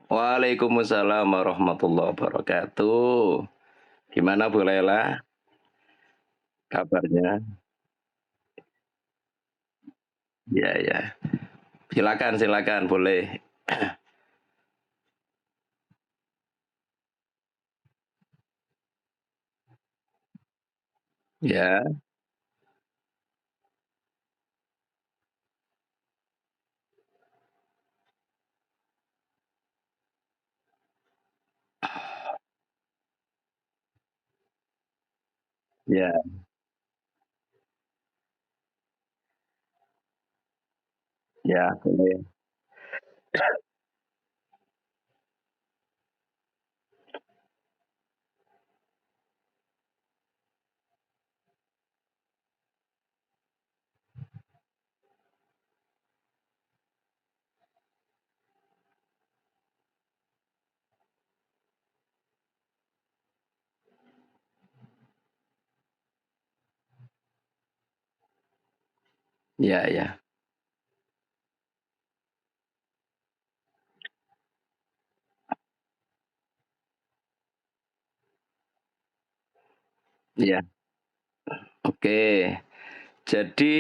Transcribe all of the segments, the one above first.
Waalaikumsalam warahmatullahi wabarakatuh. Gimana Bu Lela kabarnya? Iya ya. Silakan silakan boleh. Ya, ya, ya, boleh. Ya, ya, ya. Oke. Jadi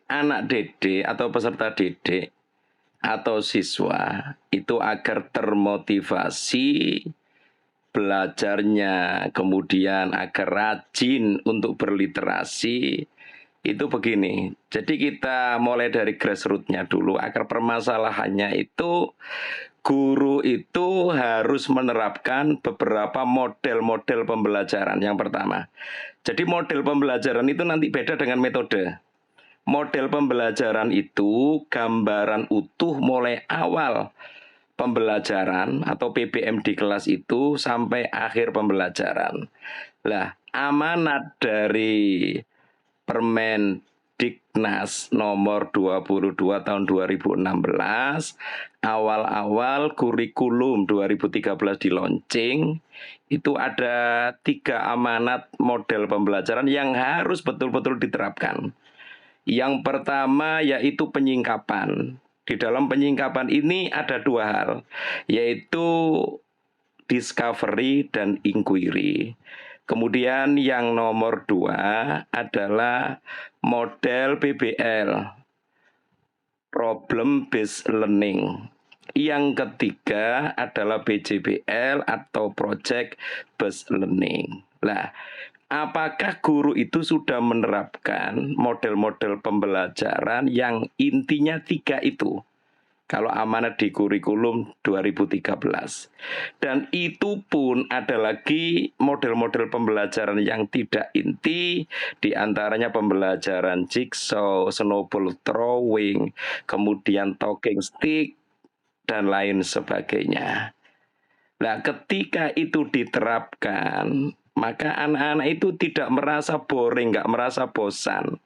anak didik atau peserta didik atau siswa itu agar termotivasi belajarnya, kemudian agar rajin untuk berliterasi, itu begini. Jadi kita mulai dari grassroots-nya dulu agar permasalahannya itu guru itu harus menerapkan beberapa model-model pembelajaran. Yang pertama, jadi model pembelajaran itu nanti beda dengan metode. Model pembelajaran itu gambaran utuh mulai awal pembelajaran atau PPM di kelas itu sampai akhir pembelajaran. Lah, amanat dari Permendiknas nomor 22 tahun 2016 awal-awal kurikulum 2013 di launching itu ada 3 amanat model pembelajaran yang harus betul-betul diterapkan. Yang pertama yaitu penyingkapan. Di dalam penyingkapan ini ada 2 hal, yaitu discovery dan inquiry. Kemudian yang nomor 2 adalah model PBL, problem based learning. Yang ketiga adalah BJBL atau project based learning. Nah, apakah guru itu sudah menerapkan model-model pembelajaran yang intinya 3 itu? Kalau amanat di kurikulum 2013. Dan itu pun ada lagi model-model pembelajaran yang tidak inti, diantaranya pembelajaran jigsaw, snowball throwing, kemudian talking stick, dan lain sebagainya. Nah, ketika itu diterapkan, maka anak-anak itu tidak merasa boring, nggak merasa bosan.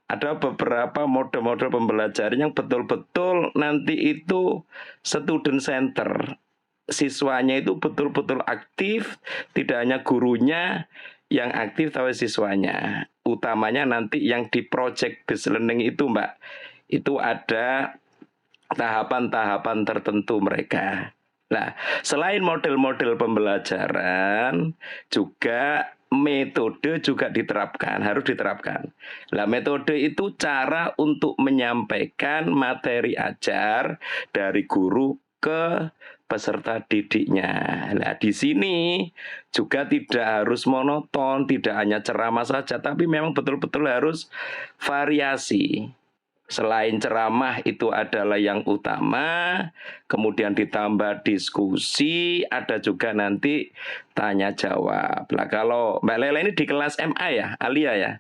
Ada beberapa mode-mode pembelajaran yang betul-betul nanti itu student center. Siswanya itu betul-betul aktif, tidak hanya gurunya yang aktif tapi siswanya. Utamanya nanti yang di project based learning itu, Mbak. Itu ada tahapan-tahapan tertentu mereka. Nah, selain model-model pembelajaran, juga metode juga diterapkan, harus diterapkan. Nah, metode itu cara untuk menyampaikan materi ajar dari guru ke peserta didiknya. Nah, di sini juga tidak harus monoton, tidak hanya ceramah saja, tapi memang betul-betul harus variasi. Selain ceramah itu adalah yang utama, kemudian ditambah diskusi, ada juga nanti tanya jawab. Lah kalau Mbak Lela ini di kelas MA ya, Alia ya,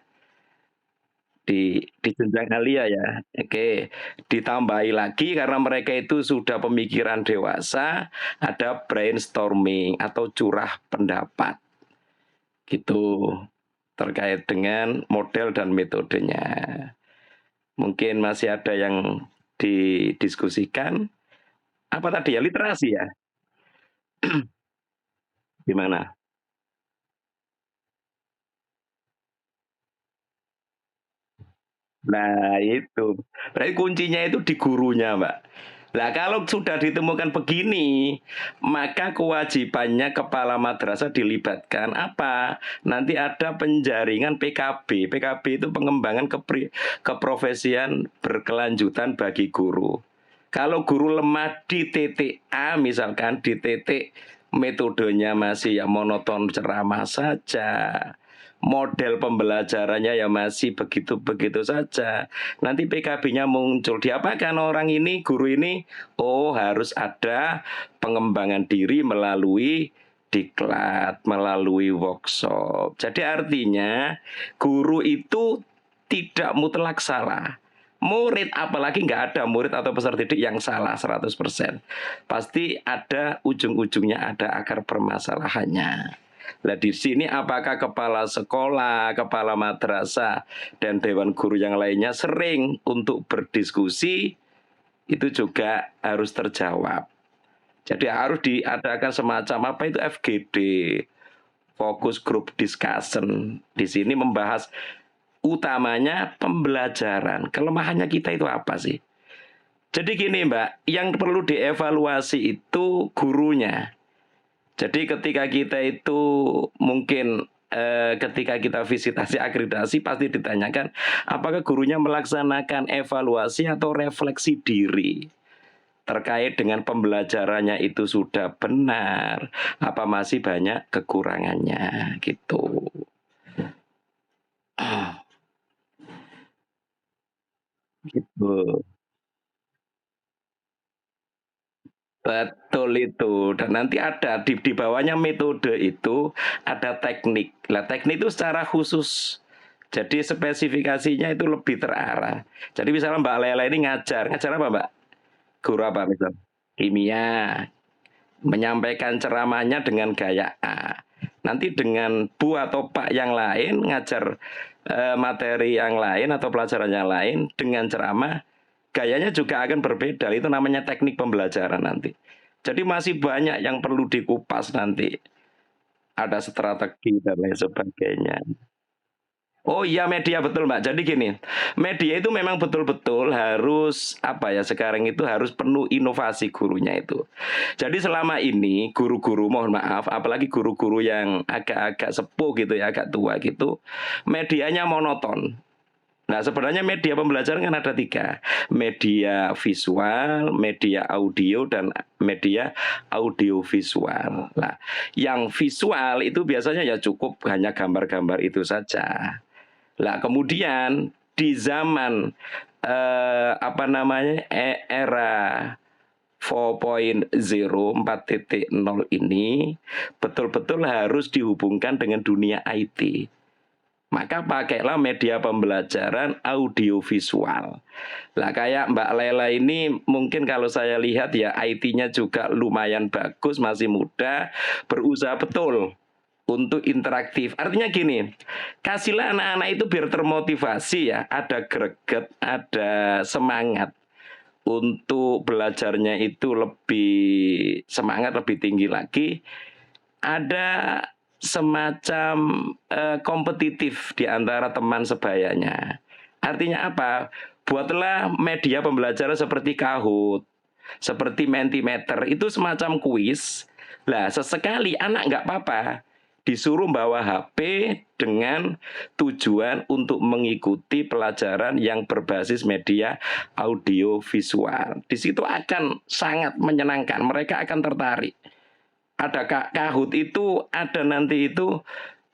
di jenjang Alia ya. Oke, ditambahi lagi karena mereka itu sudah pemikiran dewasa, ada brainstorming atau curah pendapat. Gitu terkait dengan model dan metodenya. Mungkin masih ada yang didiskusikan. Apa tadi ya, literasi ya? Gimana? Nah itu, berarti kuncinya itu di gurunya, Mbak. Nah, kalau sudah ditemukan begini, maka kewajibannya kepala madrasah dilibatkan apa? Nanti ada penjaringan PKB. PKB itu pengembangan keprofesian berkelanjutan bagi guru. Kalau guru lemah di titik A, misalkan di titik metodenya masih ya monoton ceramah saja, model pembelajarannya ya masih begitu-begitu saja. Nanti PKB-nya muncul. Diapakan orang ini, guru ini? Oh, harus ada pengembangan diri melalui diklat, melalui workshop. Jadi artinya guru itu tidak mutlak salah. Murid, apalagi nggak ada murid atau peserta didik yang salah 100%. Pasti ada ujung-ujungnya, ada akar permasalahannya. Nah, di sini apakah kepala sekolah, kepala madrasah, dan dewan guru yang lainnya sering untuk berdiskusi, itu juga harus terjawab. Jadi harus diadakan semacam apa itu FGD, fokus group discussion. Di sini membahas utamanya pembelajaran. Kelemahannya kita itu apa sih? Jadi gini Mbak, yang perlu dievaluasi itu gurunya. Jadi ketika kita itu mungkin ketika kita visitasi akreditasi pasti ditanyakan apakah gurunya melaksanakan evaluasi atau refleksi diri terkait dengan pembelajarannya itu sudah benar, apa masih banyak kekurangannya gitu. Gitu. Betul itu. Dan nanti ada di bawahnya metode itu ada teknik. Lah teknik itu secara khusus. Jadi spesifikasinya itu lebih terarah. Jadi misalnya Mbak Lela ini ngajar apa Mbak? Guru apa misal? Kimia. Menyampaikan ceramahnya dengan gaya A. Nanti dengan Bu atau Pak yang lain ngajar materi yang lain atau pelajaran yang lain dengan ceramah gayanya juga akan berbeda. Itu namanya teknik pembelajaran nanti. Jadi masih banyak yang perlu dikupas nanti. Ada strategi dan lain sebagainya. Oh iya media betul Mbak. Jadi gini, media itu memang betul-betul harus apa ya sekarang itu harus penuh inovasi gurunya itu. Jadi selama ini guru-guru mohon maaf, apalagi guru-guru yang agak-agak sepuh gitu ya, agak tua gitu, medianya monoton. Nah, sebenarnya media pembelajaran kan ada 3. Media visual, media audio, dan media audiovisual. Nah, yang visual itu biasanya ya cukup hanya gambar-gambar itu saja. Nah, kemudian di zaman apa namanya era 4.0 4.0 ini betul-betul harus dihubungkan dengan dunia IT. Maka pakailah media pembelajaran audiovisual. Lah kayak Mbak Lela ini mungkin kalau saya lihat ya IT-nya juga lumayan bagus, masih muda, berusaha betul untuk interaktif. Artinya gini, kasihlah anak-anak itu biar termotivasi ya, ada greget, ada semangat untuk belajarnya itu lebih semangat, lebih tinggi lagi. Ada semacam kompetitif di antara teman sebayanya. Artinya apa? Buatlah media pembelajaran seperti Kahoot, seperti Mentimeter, itu semacam kuis. Lah, sesekali anak nggak apa-apa disuruh bawa HP dengan tujuan untuk mengikuti pelajaran yang berbasis media audio visual. Di situ akan sangat menyenangkan, mereka akan tertarik. Ada Kahoot itu ada nanti itu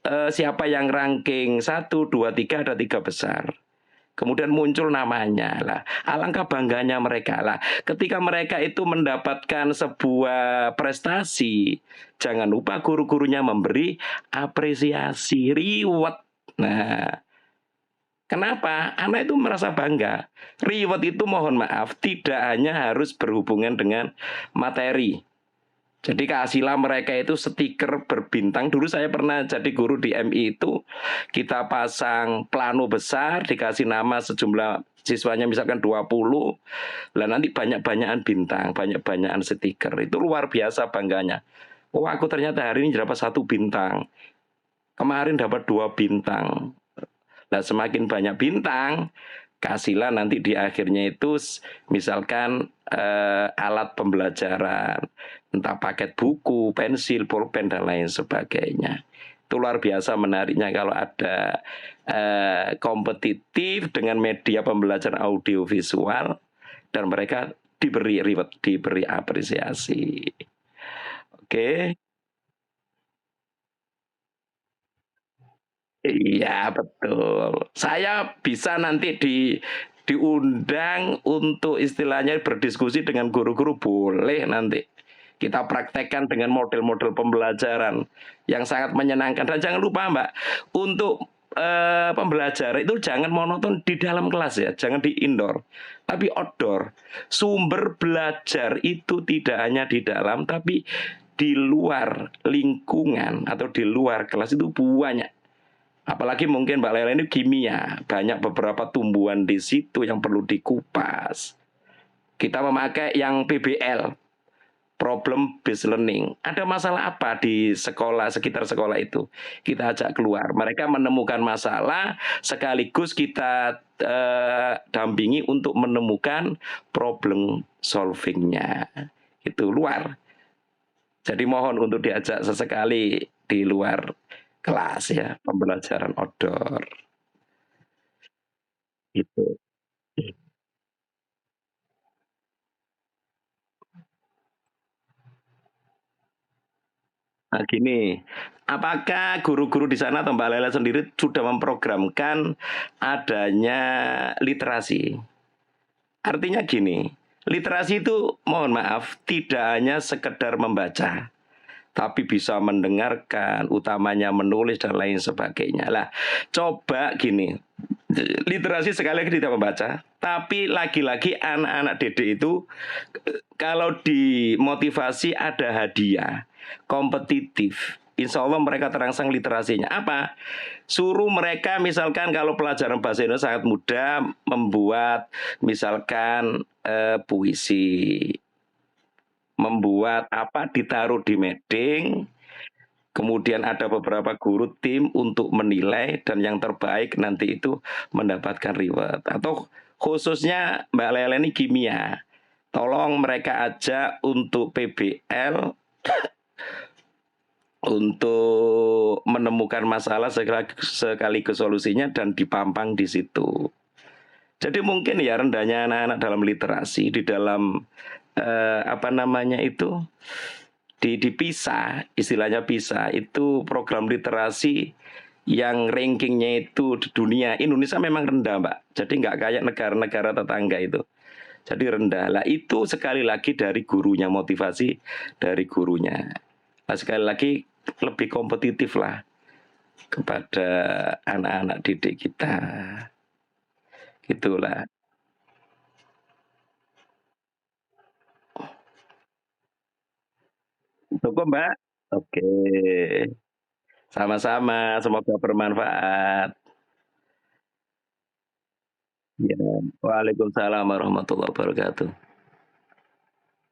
siapa yang ranking 1, 2, 3 ada 3 besar. Kemudian muncul namanya lah. Alangkah bangganya mereka lah. Ketika mereka itu mendapatkan sebuah prestasi, jangan lupa guru-gurunya memberi apresiasi, reward. Nah, kenapa? Anak itu merasa bangga. Reward itu mohon maaf tidak hanya harus berhubungan dengan materi. Jadi kasihlah mereka itu stiker berbintang. Dulu saya pernah jadi guru di MI itu, kita pasang plano besar, dikasih nama sejumlah siswanya misalkan 20, lah nanti banyak-banyakan bintang, banyak-banyakan stiker. Itu luar biasa bangganya. Oh aku ternyata hari ini dapat 1 bintang, kemarin dapat 2 bintang. Nah semakin banyak bintang, Kasihlah nanti di akhirnya itu misalkan alat pembelajaran, entah paket buku, pensil, pulpen dan lain sebagainya. Itu luar biasa menariknya kalau ada kompetitif dengan media pembelajaran audiovisual dan mereka diberi reward, diberi apresiasi. Oke. Iya, betul. Saya bisa nanti diundang untuk istilahnya berdiskusi dengan guru-guru, boleh nanti. Kita praktekkan dengan model-model pembelajaran yang sangat menyenangkan. Dan jangan lupa Mbak, untuk pembelajaran itu jangan monoton di dalam kelas ya, jangan di indoor, tapi outdoor. Sumber belajar itu tidak hanya di dalam, tapi di luar lingkungan atau di luar kelas itu banyak. Apalagi mungkin Mbak Lela ini kimia, banyak beberapa tumbuhan di situ yang perlu dikupas. Kita memakai yang PBL, problem based learning. Ada masalah apa di sekolah, sekitar sekolah itu? Kita ajak keluar. Mereka menemukan masalah, sekaligus kita dampingi untuk menemukan problem solvingnya. Itu luar. Jadi mohon untuk diajak sesekali di luar kelas ya, pembelajaran outdoor. Itu. Nah, gini, apakah guru-guru di sana atau Mbak Lela sendiri sudah memprogramkan adanya literasi? Artinya gini, literasi itu mohon maaf tidak hanya sekedar membaca, tapi bisa mendengarkan, utamanya menulis dan lain sebagainya. Lah, coba gini, literasi sekali lagi tidak membaca, tapi lagi-lagi anak-anak didik itu kalau dimotivasi ada hadiah, kompetitif. Insya Allah mereka terangsang literasinya. Apa? Suruh mereka misalkan kalau pelajaran bahasa Indonesia sangat mudah membuat misalkan puisi, membuat apa ditaruh di meeting, kemudian ada beberapa guru tim untuk menilai dan yang terbaik nanti itu mendapatkan reward. Atau khususnya Mbak Lele ini kimia. Tolong mereka ajak untuk PBL untuk menemukan masalah sekaligus solusinya dan dipampang di situ. Jadi mungkin ya rendahnya anak-anak dalam literasi di dalam apa namanya itu dipisah, istilahnya pisah, itu program literasi yang rankingnya itu di dunia. Indonesia memang rendah Mbak, jadi nggak kayak negara-negara tetangga itu. Jadi rendah. Lah itu sekali lagi dari gurunya, motivasi dari gurunya. Nah, sekali lagi lebih kompetitif lah kepada anak-anak didik kita. Gitulah. Cukup Mbak? Oke. Sama-sama, semoga bermanfaat. Ya. Waalaikumsalam warahmatullahi wabarakatuh.